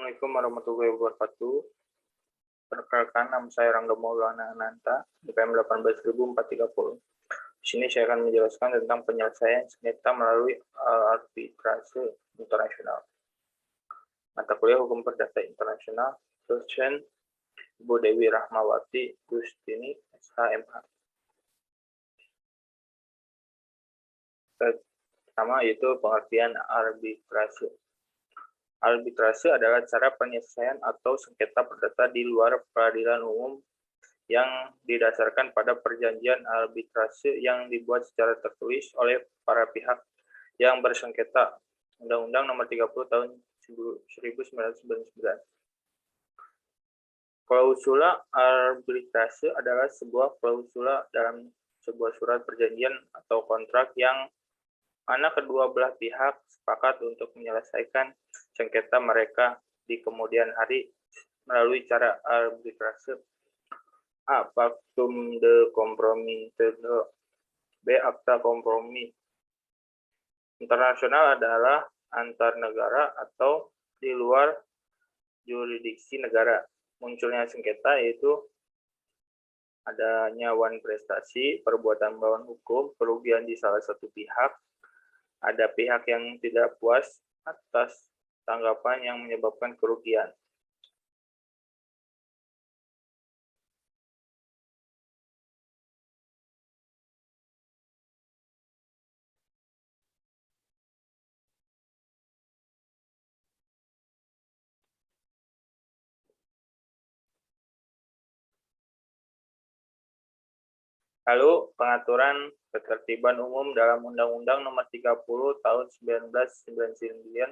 Assalamualaikum warahmatullahi wabarakatuh. Perkenalkan, nama saya Rangga Maulana Ananta, BPM 18.430. Di sini saya akan menjelaskan tentang penyelesaian sengketa melalui arbitrase internasional. Mata kuliah Hukum Perdata Internasional, dosen Ibu Dewi Rahmawati Gustini, SHMH. Pertama yaitu pengertian arbitrase. Arbitrase adalah cara penyelesaian atau sengketa perdata di luar peradilan umum yang didasarkan pada perjanjian arbitrase yang dibuat secara tertulis oleh para pihak yang bersengketa. Undang-Undang Nomor 30 Tahun 1999. Klausula arbitrase adalah sebuah klausula dalam sebuah surat perjanjian atau kontrak yang mana kedua belah pihak sepakat untuk menyelesaikan sengketa mereka di kemudian hari melalui cara arbitrase. A. Pactum de compromis. B. Akta kompromi. Internasional adalah antar negara atau di luar yurisdiksi negara. Munculnya sengketa yaitu adanya wan prestasi, perbuatan melawan hukum, kerugian di salah satu pihak, ada pihak yang tidak puas atas tanggapan yang menyebabkan kerugian. Lalu pengaturan ketertiban umum dalam Undang-Undang Nomor 30 Tahun 1999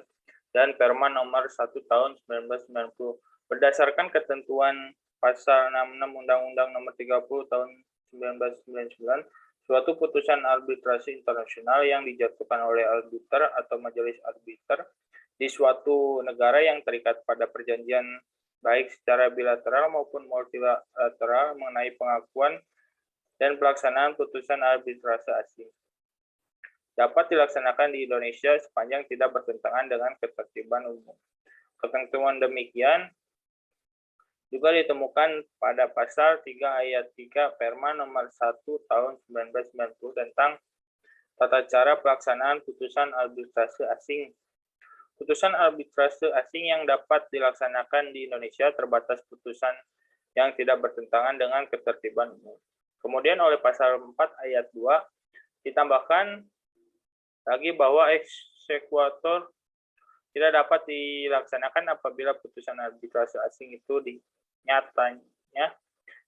dan Perma Nomor 1 Tahun 1990. Berdasarkan ketentuan Pasal 66 Undang-Undang Nomor 30 Tahun 1999, suatu putusan arbitrase internasional yang dijatuhkan oleh arbiter atau majelis arbiter di suatu negara yang terikat pada perjanjian baik secara bilateral maupun multilateral mengenai pengakuan dan pelaksanaan putusan arbitrase asing dapat dilaksanakan di Indonesia sepanjang tidak bertentangan dengan ketertiban umum. Ketentuan demikian juga ditemukan pada pasal 3 ayat 3 Perma nomor 1 tahun 1990 tentang tata cara pelaksanaan putusan arbitrase asing. Putusan arbitrase asing yang dapat dilaksanakan di Indonesia terbatas putusan yang tidak bertentangan dengan ketertiban umum. Kemudian oleh pasal 4 ayat 2 ditambahkan lagi bahwa eksekutor tidak dapat dilaksanakan apabila putusan arbitrase asing itu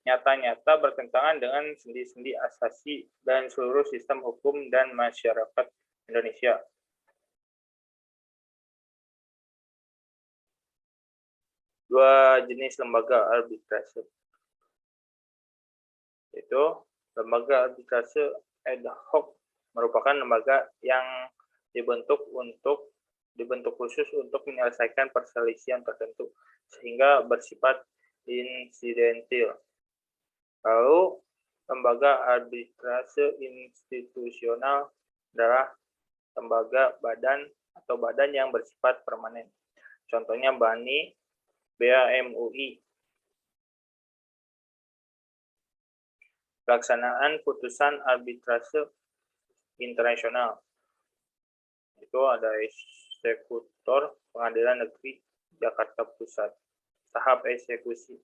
nyata-nyata bertentangan dengan sendi-sendi asasi dan seluruh sistem hukum dan masyarakat Indonesia. Dua jenis lembaga arbitrase. Itu lembaga arbitrase ad hoc merupakan lembaga yang dibentuk khusus untuk menyelesaikan perselisihan tertentu sehingga bersifat insidentil. Lalu lembaga arbitrase institusional adalah lembaga badan yang bersifat permanen. Contohnya BANI, BAMUI. Pelaksanaan putusan arbitrase internasional. Itu ada eksekutor Pengadilan Negeri Jakarta Pusat. Tahap eksekusi.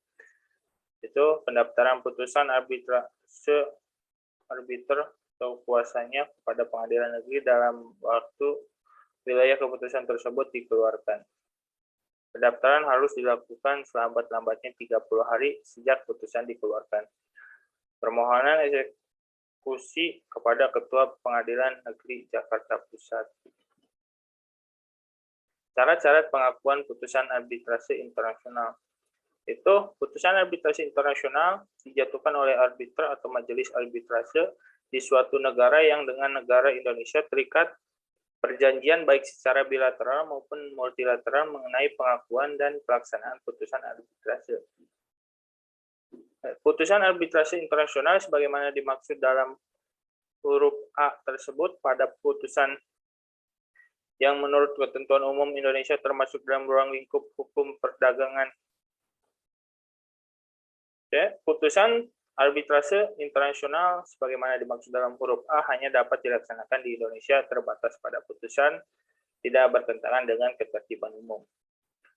Itu pendaftaran putusan arbitrase arbiter atau kuasanya kepada Pengadilan Negeri dalam waktu wilayah keputusan tersebut dikeluarkan. Pendaftaran harus dilakukan selambat-lambatnya 30 hari sejak putusan dikeluarkan. Permohonan eksekusi kepada Ketua Pengadilan Negeri Jakarta Pusat. Syarat-syarat pengakuan putusan arbitrase internasional. Itu putusan arbitrase internasional dijatuhkan oleh arbiter atau majelis arbitrase di suatu negara yang dengan negara Indonesia terikat perjanjian baik secara bilateral maupun multilateral mengenai pengakuan dan pelaksanaan putusan arbitrase. Putusan arbitrase internasional sebagaimana dimaksud dalam huruf A tersebut pada putusan yang menurut ketentuan umum Indonesia termasuk dalam ruang lingkup hukum perdagangan. Oke, putusan arbitrase internasional sebagaimana dimaksud dalam huruf A hanya dapat dilaksanakan di Indonesia terbatas pada putusan tidak bertentangan dengan ketertiban umum.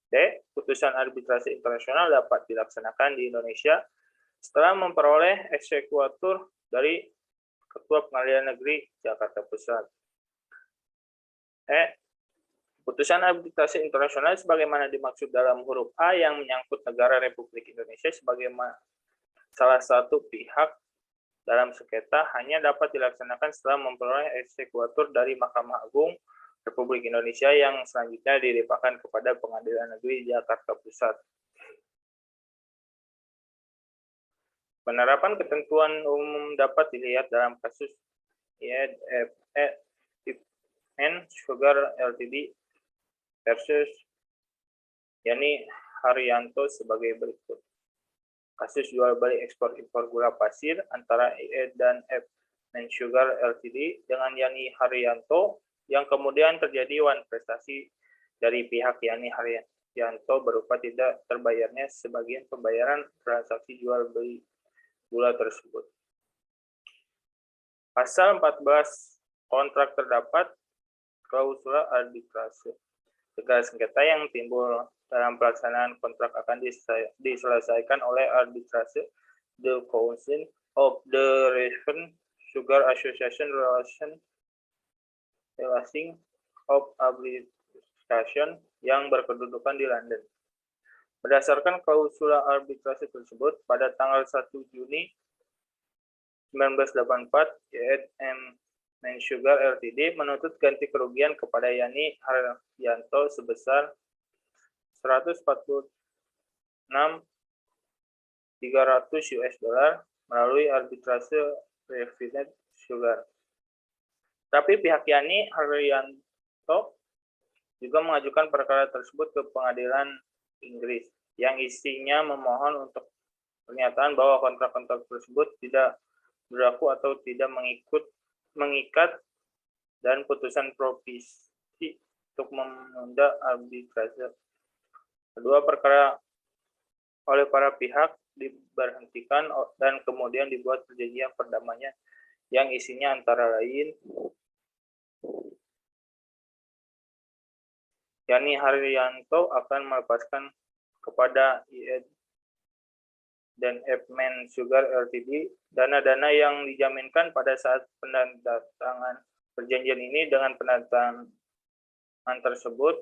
D. Putusan arbitrase internasional dapat dilaksanakan di Indonesia setelah memperoleh eksekuatur dari Ketua Pengadilan Negeri Jakarta Pusat. E. Putusan arbitrase internasional sebagaimana dimaksud dalam huruf A yang menyangkut negara Republik Indonesia sebagai salah satu pihak dalam sengketa hanya dapat dilaksanakan setelah memperoleh eksekuatur dari Mahkamah Agung Republik Indonesia yang selanjutnya dilimpahkan kepada Pengadilan Negeri Jakarta Pusat. Penerapan ketentuan umum dapat dilihat dalam kasus IEDFN Sugar Ltd versus Yani Haryanto sebagai berikut. Kasus jual beli ekspor impor gula pasir antara IE dan F-Men Sugar Ltd dengan Yani Haryanto yang kemudian terjadi wan prestasi dari pihak Yani Haryanto berupa tidak terbayarnya sebagian pembayaran transaksi jual beli gula tersebut. Pasal 14 kontrak terdapat klausula arbitrase. Segala sengketa yang timbul dalam pelaksanaan kontrak akan diselesaikan oleh arbitrase. The Council of the Refined Sugar Association Relating of Arbitration yang berkedudukan di London. Berdasarkan klausula arbitrase tersebut, pada tanggal 1 Juni 1984, Men Sugar Ltd menuntut ganti kerugian kepada Yani Haryanto sebesar 146.300 US dollar melalui arbitrase Refined Sugar. Tapi pihak Yani Haryanto juga mengajukan perkara tersebut ke pengadilan Inggris yang isinya memohon untuk pernyataan bahwa kontrak-kontrak tersebut tidak berlaku atau tidak mengikat dan putusan provisi untuk menunda arbitrase. Kedua perkara oleh para pihak diberhentikan dan kemudian dibuat perjanjian perdamaian yang isinya antara lain Yani Haryanto akan melepaskan kepada IE dan F-Men Sugar Ltd dana-dana yang dijaminkan pada saat penandatangan perjanjian ini. Dengan penandatangan tersebut,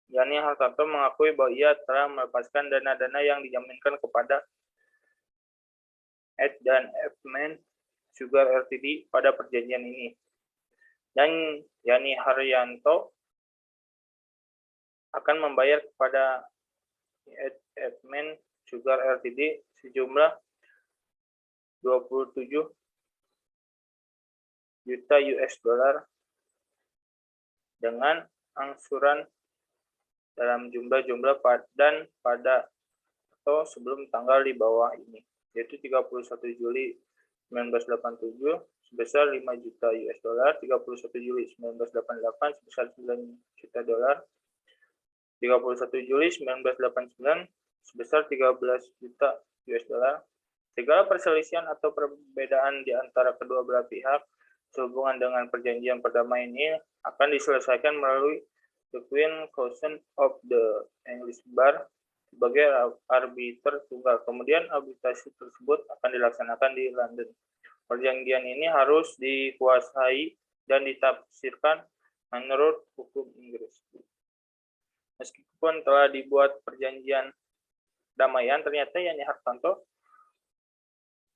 Yani Haryanto mengakui bahwa ia telah melepaskan dana-dana yang dijaminkan kepada IE dan F-Men Sugar Ltd pada perjanjian ini. Dan Yani Haryanto akan membayar kepada F-Men Sugar Ltd sejumlah 27 juta US dollar dengan angsuran dalam jumlah-jumlah dan pada atau sebelum tanggal di bawah ini, yaitu 31 Juli 1987 sebesar 5 juta US dollar, 31 Juli 1988 sebesar 9 juta dolar, 31 Juli 1989 sebesar 13 juta US dollar. Segala perselisihan atau perbedaan di antara kedua belah pihak sehubungan dengan perjanjian perdamaian ini akan diselesaikan melalui the Queen Council of the English Bar sebagai arbiter tunggal. Kemudian arbitrasi tersebut akan dilaksanakan di London. Perjanjian ini harus dikuasai dan ditafsirkan menurut hukum Inggris. Meskipun telah dibuat perjanjian damaian, ternyata Yani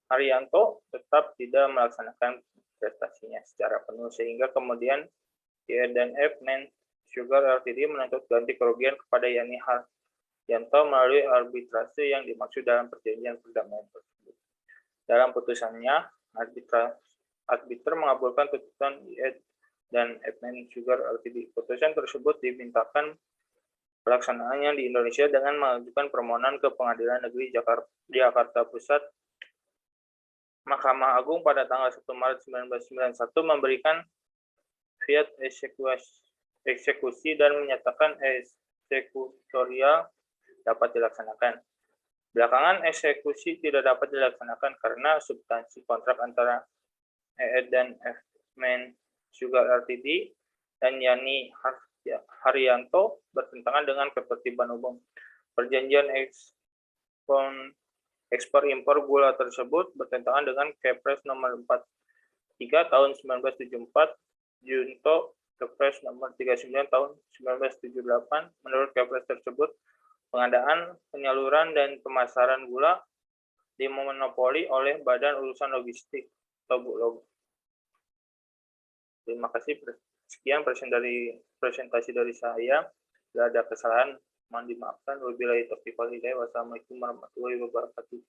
Haryanto tetap tidak melaksanakan prestasinya secara penuh, sehingga kemudian IE dan F-Men Sugar Ltd menuntut ganti kerugian kepada Yani Haryanto melalui arbitrase yang dimaksud dalam perjanjian perdamaian tersebut. Dalam putusannya, arbiter mengabulkan tuntutan IE dan F-Men Sugar Ltd. Putusan tersebut dimintakan pelaksanaannya di Indonesia dengan mengajukan permohonan ke Pengadilan Negeri Jakarta Pusat. Mahkamah Agung pada tanggal 1 Maret 1991 memberikan fiat eksekusi dan menyatakan eksekutorial dapat dilaksanakan. Belakangan eksekusi tidak dapat dilaksanakan karena substansi kontrak antara EED dan F-Men Sugar Ltd dan Yani Haryanto bertentangan dengan ketertiban umum. Perjanjian ekspor impor gula tersebut bertentangan dengan Kepres nomor 43 tahun 1974, Junto Kepres nomor 39 tahun 1978. Menurut Kepres tersebut, pengadaan, penyaluran, dan pemasaran gula dimonopoli oleh Badan Urusan Logistik atau Bulog. Terima kasih. Sekian presentasi dari saya. Bila ada kesalahan, mohon dimaafkan. Wabillahi taufiq wal hidayah. Wassalamualaikum warahmatullahi wabarakatuh.